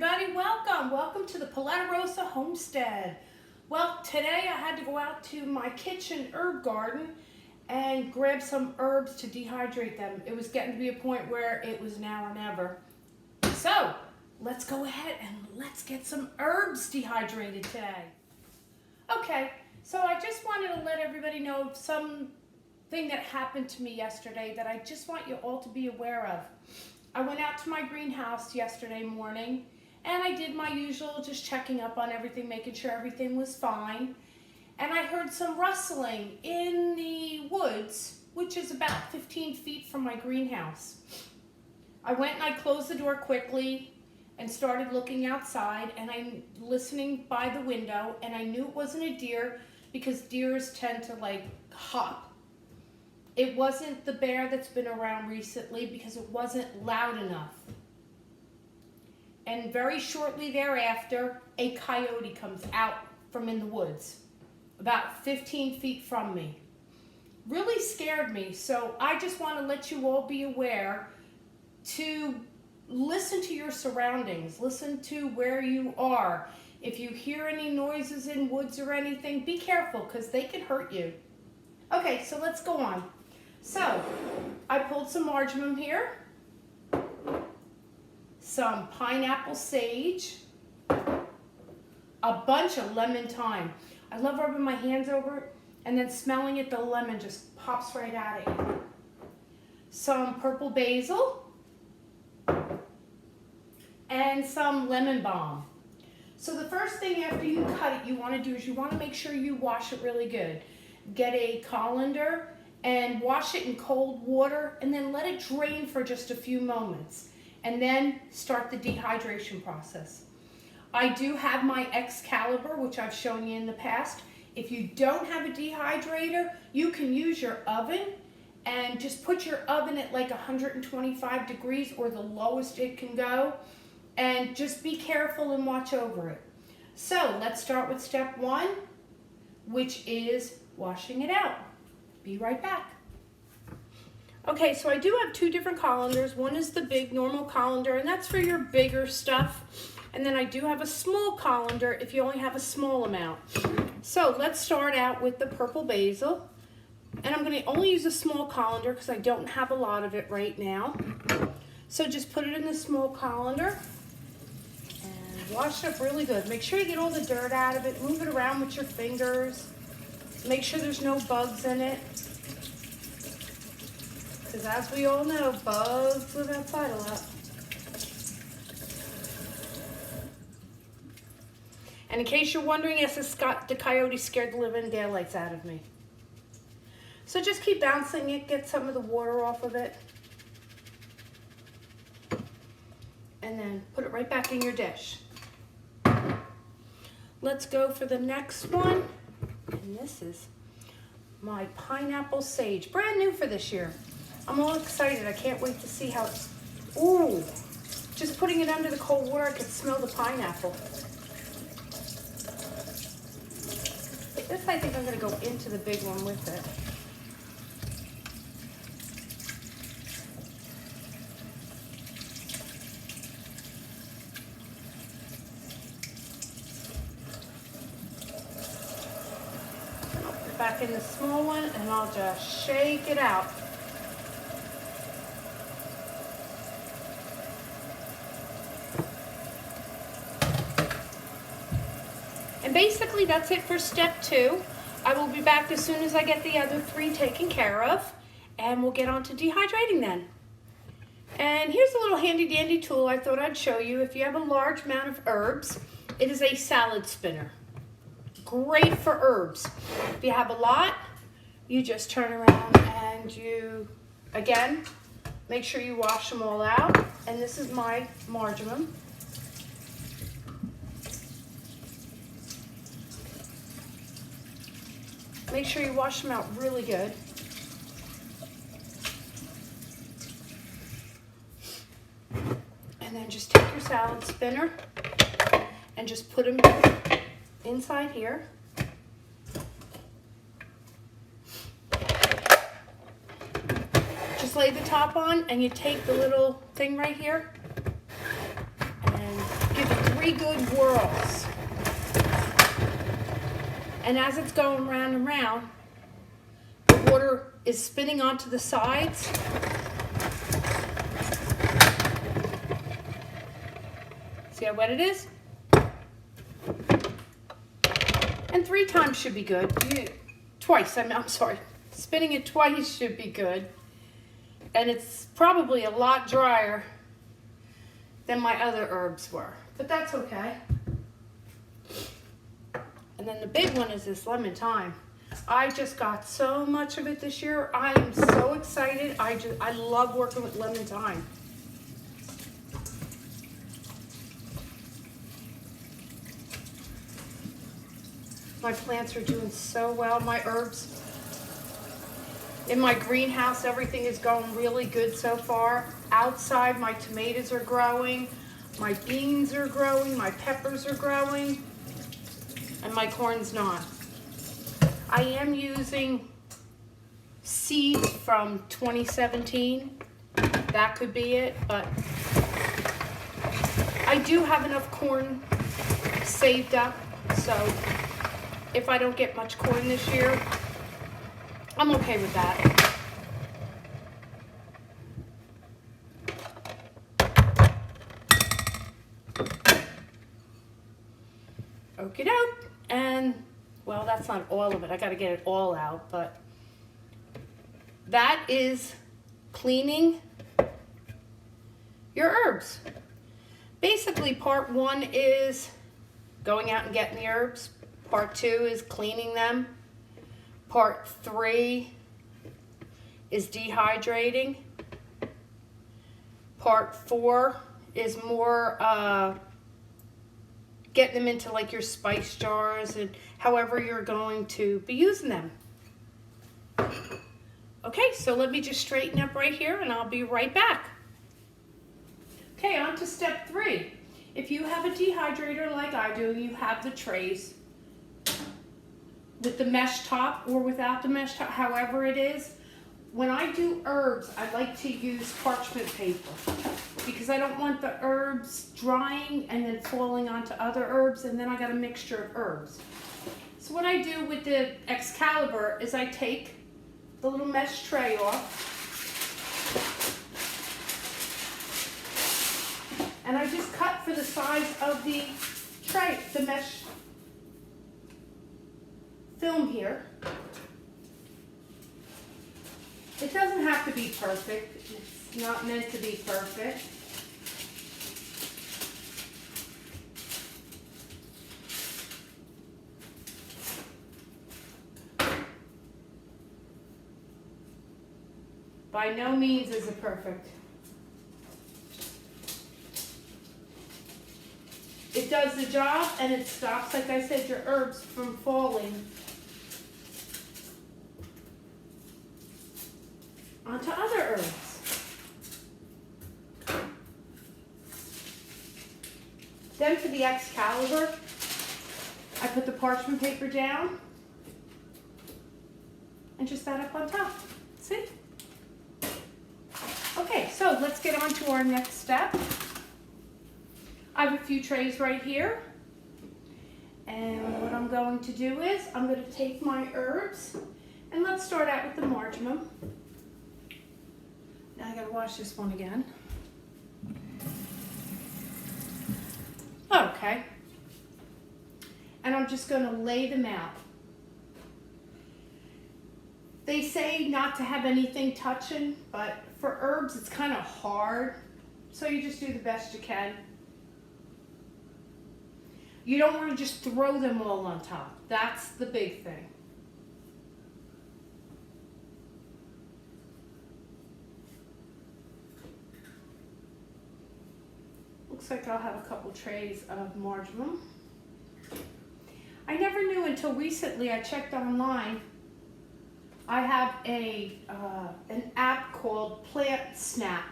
everybody, welcome to the Paletta Rosa homestead. Well, today I had to go out to my kitchen herb garden and grab some herbs to dehydrate them. It was getting to be a point where it was now or never. So let's go ahead and let's get some herbs dehydrated today. Okay, so I just wanted to let everybody know of something that happened to me yesterday that I just want you all to be aware of. I went out to my greenhouse yesterday morning and I did my usual, just checking up on everything, making sure everything was fine. And I heard some rustling in the woods, which is about 15 feet from my greenhouse. I went and I closed the door quickly and started looking outside, and I'm listening by the window, and I knew it wasn't a deer because deers tend to like hop. It wasn't the bear that's been around recently because it wasn't loud enough. And very shortly thereafter, a coyote comes out from in the woods, about 15 feet from me. Really scared me, so I just want to let you all be aware to listen to your surroundings, listen to where you are. If you hear any noises in woods or anything, be careful because they can hurt you. Okay, so let's go on. So, I pulled some marjoram here, some pineapple sage, a bunch of lemon thyme. I love rubbing my hands over it and then smelling it, the lemon just pops right out of you. Some purple basil and some lemon balm. So the first thing after you cut it you want to do is you want to make sure you wash it really good. Get a colander and wash it in cold water and then let it drain for just a few moments and then start the dehydration process. I do have my Excalibur, which I've shown you in the past. If you don't have a dehydrator, you can use your oven and just put your oven at like 125 degrees or the lowest it can go, and just be careful and watch over it. So let's start with step one, which is washing it out. Be right back. Okay, so I do have two different colanders. One is the big normal colander, and that's for your bigger stuff. And then I do have a small colander if you only have a small amount. So let's start out with the purple basil. And I'm going to only use a small colander because I don't have a lot of it right now. So just put it in the small colander and wash it up really good. Make sure you get all the dirt out of it. Move it around with your fingers. Make sure there's no bugs in it. Because as we all know, bugs live outside a lot. And in case you're wondering, yes, the coyote scared the living daylights out of me. So just keep bouncing it, get some of the water off of it. And then put it right back in your dish. Let's go for the next one. And this is my pineapple sage, brand new for this year. I'm all excited. I can't wait to see how it's, ooh, just putting it under the cold water, I could smell the pineapple. But this, I think I'm gonna go into the big one with it. Back in the small one, and I'll just shake it out. And basically that's it for step two. I will be back as soon as I get the other three taken care of, and we'll get on to dehydrating then. And here's a little handy dandy tool I thought I'd show you. If you have a large amount of herbs, it is a salad spinner. Great for herbs. If you have a lot, you just turn around and you, again, make sure you wash them all out. And this is my marjoram. Make sure you wash them out really good. And then just take your salad spinner and just put them inside here. Just lay the top on and you take the little thing right here and give it 3 good whirls. And as it's going round and round, the water is spinning onto the sides. See how wet it is? And 3 times should be good. Twice, I'm sorry. Spinning it twice should be good. And it's probably a lot drier than my other herbs were, but that's okay. And then the big one is this lemon thyme. I just got so much of it this year. I am so excited. I love working with lemon thyme. My plants are doing so well. My herbs in my greenhouse, everything is going really good so far. Outside, my tomatoes are growing, my beans are growing, my peppers are growing, and my corn's not. I am using seeds from 2017. That could be it, but I do have enough corn saved up, so if I don't get much corn this year, I'm okay with that. Okie doke. And, well, that's not all of it. I got to get it all out, but that is cleaning your herbs. Basically, part 1 is going out and getting the herbs. Part 2 is cleaning them. Part 3 is dehydrating. Part 4 is more getting them into like your spice jars and however you're going to be using them. Okay, so let me just straighten up right here and I'll be right back. Okay, on to step 3. If you have a dehydrator like I do, you have the trays with the mesh top or without the mesh top, however it is. When I do herbs, I like to use parchment paper because I don't want the herbs drying and then falling onto other herbs, and then I got a mixture of herbs. So what I do with the Excalibur is I take the little mesh tray off and I just cut for the size of the tray, the mesh film here. It doesn't have to be perfect. It's not meant to be perfect. By no means is it perfect. It does the job and it stops, like I said, your herbs from falling onto other herbs. Then for the Excalibur, I put the parchment paper down and just that up on top. See? Okay, so let's get on to our next step. I have a few trays right here. And what I'm going to do is I'm going to take my herbs and let's start out with the marjoram. Now I gotta wash this one again. Okay. And I'm just gonna lay them out. They say not to have anything touching, but for herbs it's kind of hard. So you just do the best you can. You don't want to just throw them all on top. That's the big thing. Looks like I'll have a couple trays of marjoram. I never knew until recently, I checked online. I have an app called Plant Snap.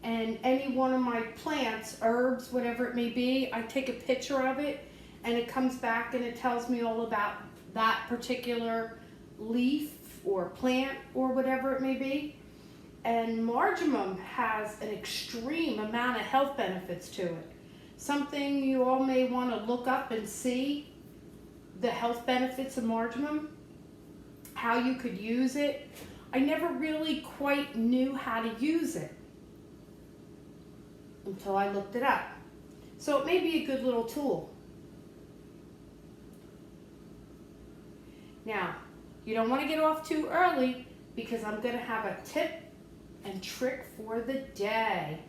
And any one of my plants, herbs, whatever it may be, I take a picture of it and it comes back and it tells me all about that particular leaf or plant or whatever it may be. And marjoram has an extreme amount of health benefits to it. something you all may want to look up and see the health benefits of marjoram, how you could use it. I never really quite knew how to use it until I looked it up. So it may be a good little tool. Now, you don't want to get off too early because I'm going to have a tip and trick for the day.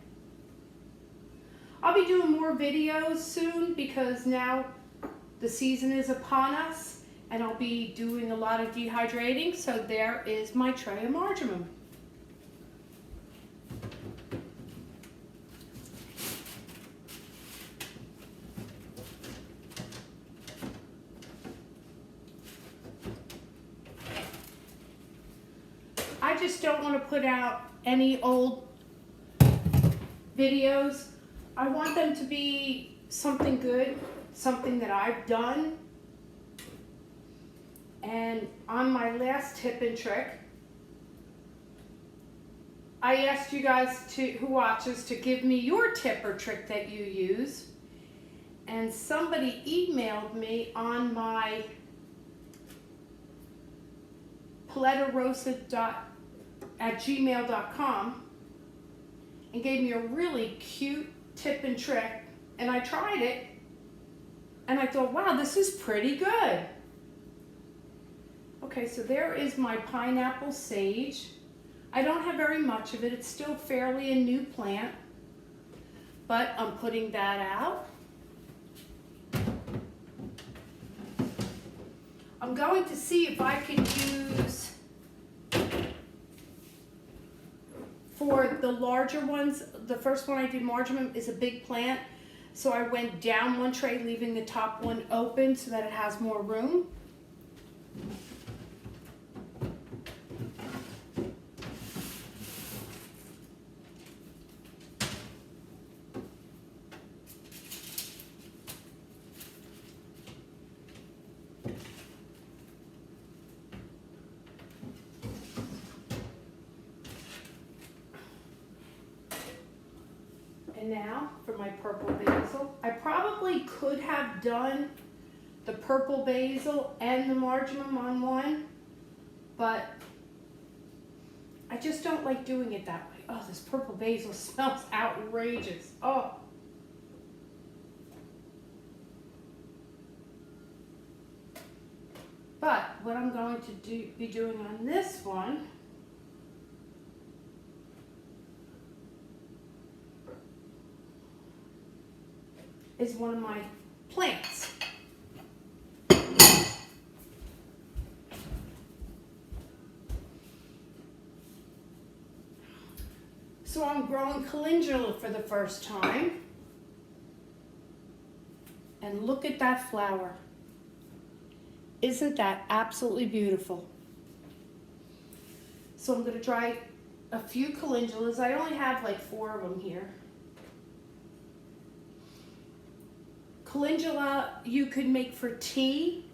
I'll be doing more videos soon because now the season is upon us and I'll be doing a lot of dehydrating. So there is my tray of marjoram. I just don't want to put out any old videos. I want them to be something good, something that I've done. And on my last tip and trick, I asked you guys who watches to give me your tip or trick that you use. And somebody emailed me on my paletarosa@gmail.com and gave me a really cute tip and trick, and I tried it and I thought, wow, this is pretty good. Okay, so there is my pineapple sage. I don't have very much of it. It's still fairly a new plant, but I'm putting that out. I'm going to see if I can use, for the larger ones, the first one I did marjoram is a big plant, so I went down one tray, leaving the top one open so that it has more room. And now for my purple basil. I probably could have done the purple basil and the marjoram on one, but I just don't like doing it that way. Oh, this purple basil smells outrageous. Oh. But what I'm going to be doing on this one is one of my plants. So I'm growing calendula for the first time. And look at that flower. Isn't that absolutely beautiful? So I'm going to dry a few calendulas. I only have like 4 of them here. Calendula you could make for tea.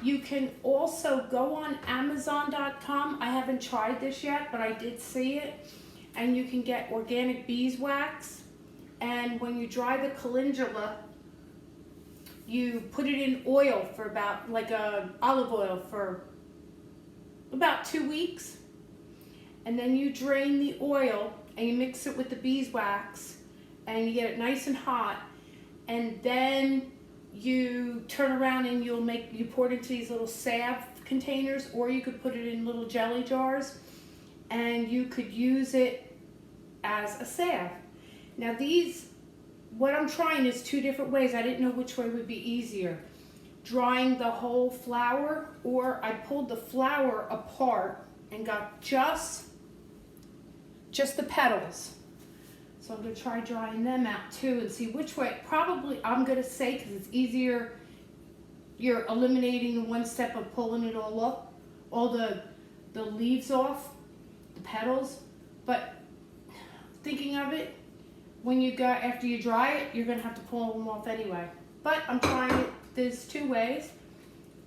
You can also go on Amazon.com. I haven't tried this yet, but I did see it. And you can get organic beeswax. And when you dry the calendula, you put it in oil for about, like olive oil for about 2 weeks. And then you drain the oil and you mix it with the beeswax and you get it nice and hot. And then you turn around and you pour it into these little salve containers, or you could put it in little jelly jars and you could use it as a salve. Now what I'm trying is 2 different ways. I didn't know which way would be easier. Drying the whole flower, or I pulled the flower apart and got just the petals. So I'm going to try drying them out too and see which way. Probably I'm going to say, because it's easier, you're eliminating the one step of pulling it all up, all the leaves off, the petals. But thinking of it, after you dry it, you're going to have to pull them off anyway. But I'm trying it, there's 2 ways.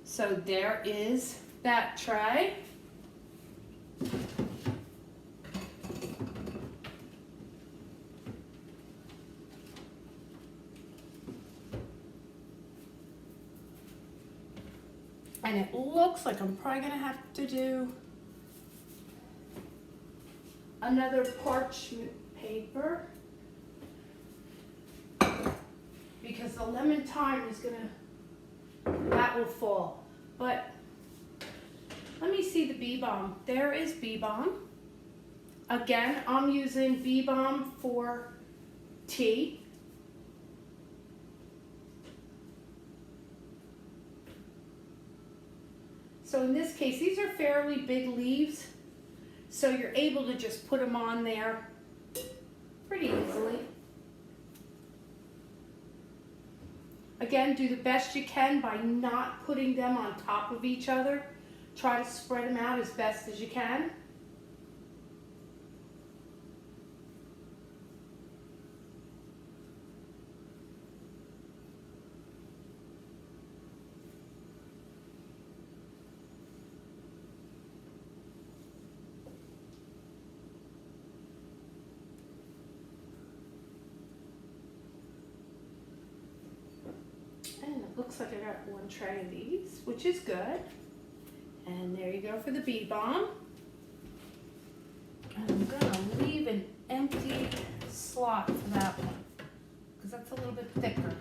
So there is that tray. And it looks like I'm probably gonna have to do another parchment paper because the lemon thyme is that will fall. But let me see the bee balm. There is bee balm. Again, I'm using bee balm for tea. So in this case, these are fairly big leaves, so you're able to just put them on there pretty easily. Again, do the best you can by not putting them on top of each other. Try to spread them out as best as you can. And it looks like I got one tray of these, which is good. And there you go for the bee balm. And I'm gonna leave an empty slot for that one, because that's a little bit thicker.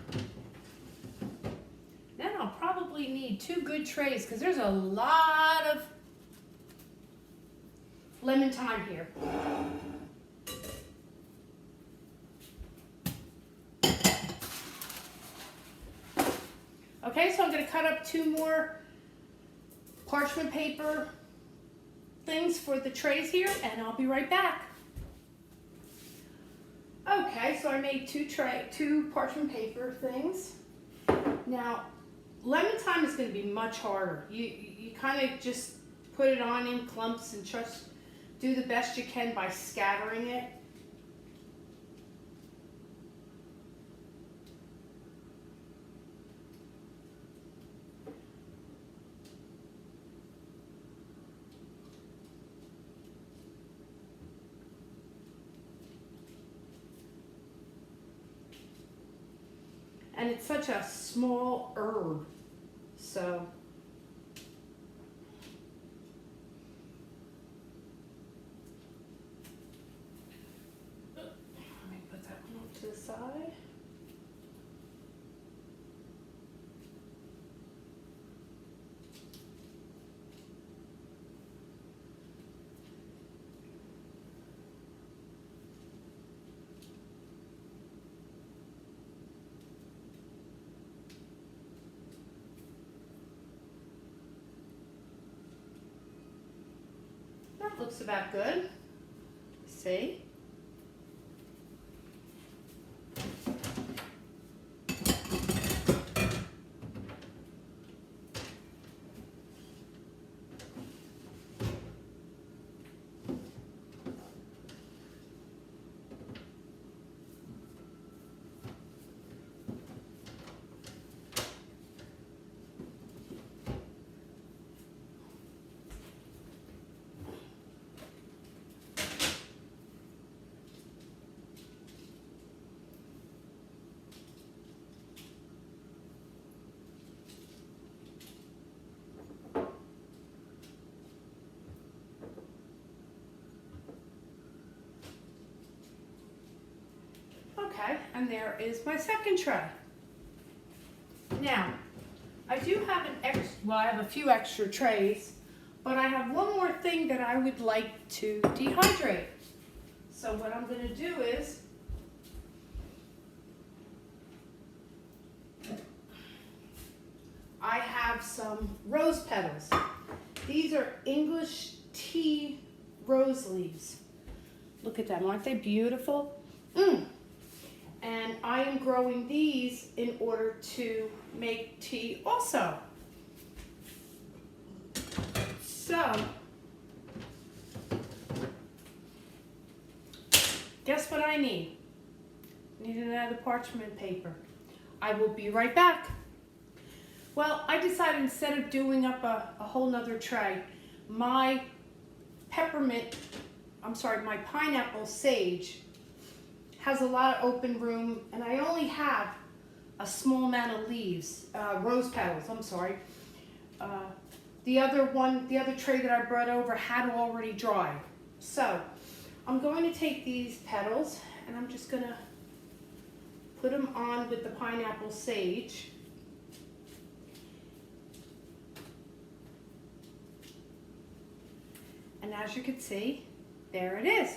Then I'll probably need 2 good trays, because there's a lot of lemon thyme here. Okay, so I'm going to cut up 2 more parchment paper things for the trays here, and I'll be right back. Okay, so I made 2 parchment paper things. Now, lemon thyme is going to be much harder. You kind of just put it on in clumps and just do the best you can by scattering it. And it's such a small herb, so. Let me put that one off to the side. That looks about good. See? Okay, and there is my second tray. Now, I do have I have a few extra trays, but I have one more thing that I would like to dehydrate. So what I'm going to do is I have some rose petals. These are English tea rose leaves. Look at them, aren't they beautiful? And I am growing these in order to make tea also. So, guess what I need? I need another parchment paper. I will be right back. Well, I decided instead of doing up a whole nother tray, my pineapple sage has a lot of open room, and I only have a small amount of leaves, rose petals, I'm sorry. the other tray that I brought over had already dried. So I'm going to take these petals and I'm just going to put them on with the pineapple sage. And as you can see, there it is.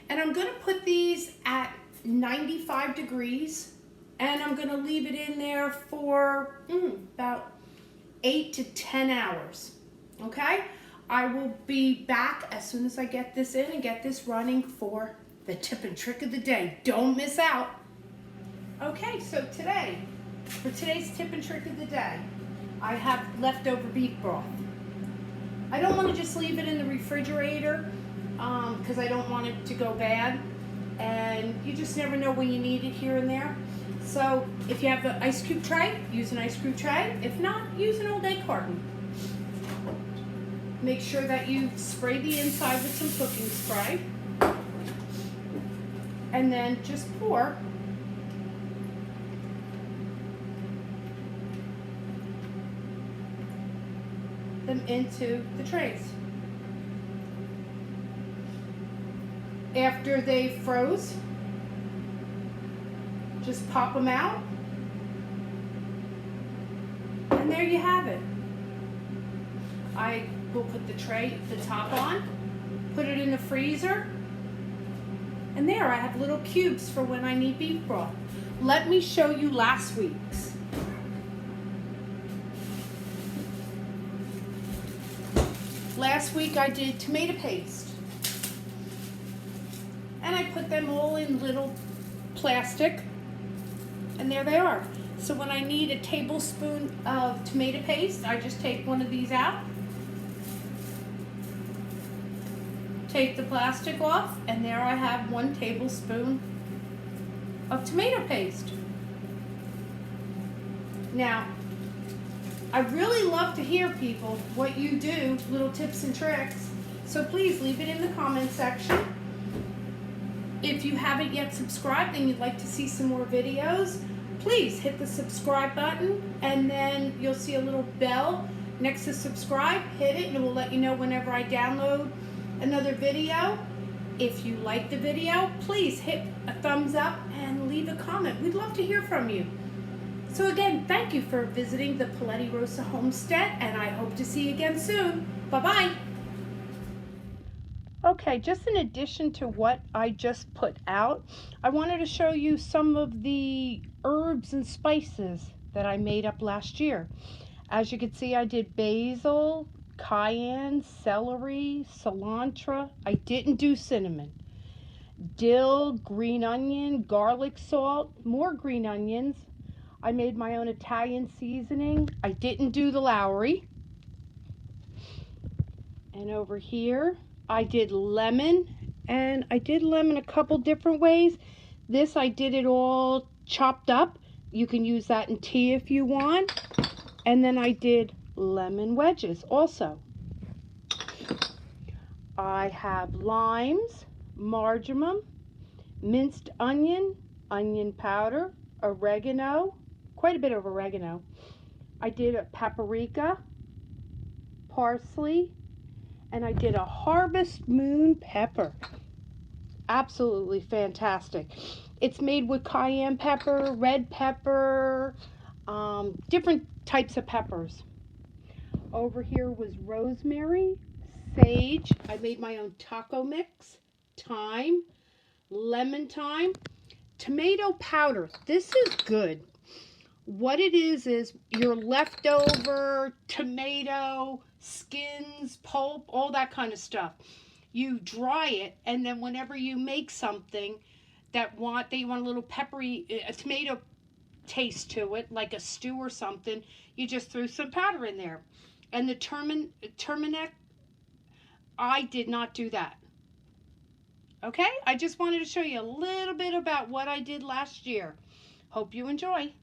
And I'm going to put these at 95 degrees and I'm going to leave it in there for about 8 to 10 hours. Okay? I will be back as soon as I get this in and get this running for the tip and trick of the day. Don't miss out. Okay, so for today's tip and trick of the day, I have leftover beef broth. I don't want to just leave it in the refrigerator because I don't want it to go bad. And you just never know when you need it here and there. So if you have an ice cube tray, use an ice cube tray. If not, use an old egg carton. Make sure that you spray the inside with some cooking spray. And then just pour them into the trays. After they froze, just pop them out. And there you have it. I will put the top on, put it in the freezer, and there I have little cubes for when I need beef broth. Let me show you last week's. Last week I did tomato paste. And I put them all in little plastic. And there they are. So when I need a tablespoon of tomato paste, I just take one of these out. Take the plastic off, and there I have 1 tablespoon of tomato paste. Now, I really love to hear, people, what you do, little tips and tricks. So please leave it in the comment section. If you haven't yet subscribed and you'd like to see some more videos, please hit the subscribe button, and then you'll see a little bell next to subscribe. Hit it and it will let you know whenever I download another video. If you like the video, please hit a thumbs up and leave a comment. We'd love to hear from you. So again, thank you for visiting the Paletti Rosa homestead, and I hope to see you again soon. Bye-bye. Okay, just in addition to what I just put out, I wanted to show you some of the herbs and spices that I made up last year. As you can see, I did basil, cayenne, celery, cilantro. I didn't do cinnamon. Dill, green onion, garlic salt, more green onions. I made my own Italian seasoning. I didn't do the Lowry. And over here, I did lemon, and I did lemon a couple different ways. This, I did it all chopped up. You can use that in tea if you want. And then I did lemon wedges also. I have limes, marjoram, minced onion, onion powder, oregano, quite a bit of oregano. I did a paprika, parsley, and I did a harvest moon pepper. Absolutely fantastic. It's made with cayenne pepper, red pepper, different types of peppers. Over here was rosemary, sage. I made my own taco mix, thyme, lemon thyme, tomato powder. This is good. What it is your leftover tomato, skins, pulp, all that kind of stuff. You dry it, and then whenever you make something that you want a little peppery, a tomato taste to it, like a stew or something, you just threw some powder in there. And the turmeric, I did not do that. Okay, I just wanted to show you a little bit about what I did last year. Hope you enjoy.